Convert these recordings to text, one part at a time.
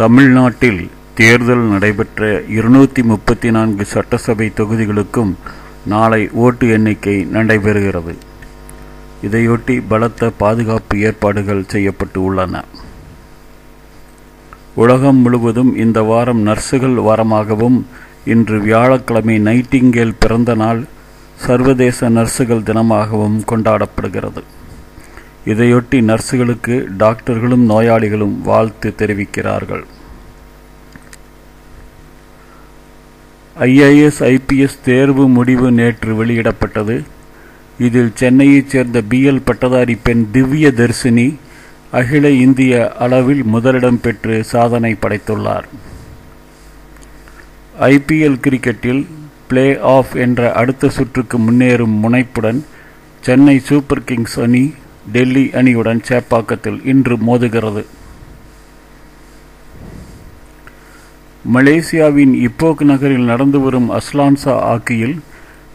தமிழ்நாட்டில் தேர்தல் நடைபெற்ற 234 சட்டசபை தொகுதிகளுக்கும் நாளை ஓட்டு எண்ணிக்கை நடைபெறுகிறது. இதையொட்டி பலத்த பாதுகாப்பு ஏற்பாடுகள் செய்யப்பட்டு உள்ளன. உலகம் முழுவதும் இந்த வாரம் நர்சுகள் வாரமாகவும், இன்று வியாழக்கிழமை நைட்டிங்கேல் பிறந்த நாள் சர்வதேச நர்சுகள் தினமாகவும் கொண்டாடப்படுகிறது. இதையொட்டி நர்சுகளுக்கு டாக்டர்களும் நோயாளிகளும் வாழ்த்து தெரிவிக்கிறார்கள். IAS IPS தேர்வு முடிவு நேற்று வெளியிடப்பட்டது. இதில் சென்னையைச் சேர்ந்த BL பட்டதாரி பெண் திவ்ய தர்சினி அகில இந்திய அளவில் முதலிடம் பெற்று சாதனை படைத்துள்ளார். IPL கிரிக்கெட்டில் பிளே ஆஃப் என்ற அடுத்த சுற்றுக்கு முன்னேறும் முனைப்புடன் சென்னை சூப்பர் கிங்ஸ் அணி டெல்லி அணியுடன் சேப்பாக்கத்தில் இன்று மோதுகிறது. மலேசியாவின் இப்போக் நகரில் நடந்து வரும் அஸ்லான்சா ஹாக்கியில்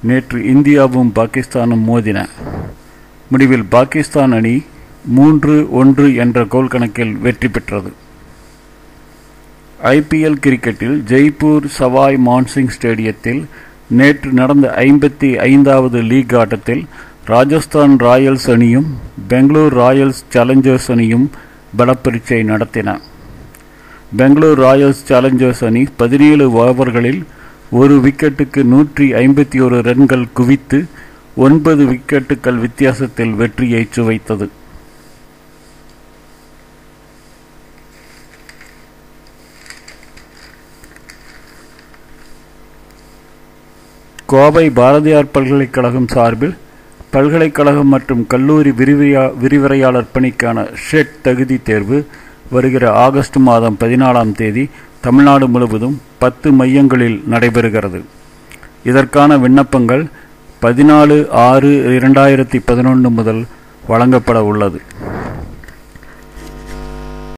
நேற்று இந்தியாவும் பாகிஸ்தானும் மோதின. முடிவில் பாகிஸ்தான் அணி 3-1 என்ற கோல் கணக்கில் வெற்றி பெற்றது. IPL கிரிக்கெட்டில் ஜெய்ப்பூர் சவாய் மான்சிங் ஸ்டேடியத்தில் நேற்று நடந்த 55வது லீக் ஆட்டத்தில் ராஜஸ்தான் ராயல்ஸ் அணியும் பெங்களூர் ராயல்ஸ் சேலஞ்சர்ஸ் அணியும் பலப்பரீட்சை நடத்தின. பெங்களூர் ராயல்ஸ் சேலஞ்சர்ஸ் அணி 17 ஓவர்களில் 1 விக்கெட்டுக்கு 151 ரன்கள் குவித்து 9 விக்கெட்டுகள் வித்தியாசத்தில் வெற்றியை சுவைத்தது. கோவை பாரதியார் பல்கலைக்கழகம் சார்பில் பல்கலைக்கழகம் மற்றும் கல்லூரி விரிவுரையாளர் பணிக்கான ஷெட் தகுதி தேர்வு வருகிற ஆகஸ்ட் மாதம் 14ஆம் தேதி தமிழ்நாடு முழுவதும் 10 மையங்களில் நடைபெறுகிறது. இதற்கான விண்ணப்பங்கள் 14/6/2011 முதல் வழங்கப்பட உள்ளது.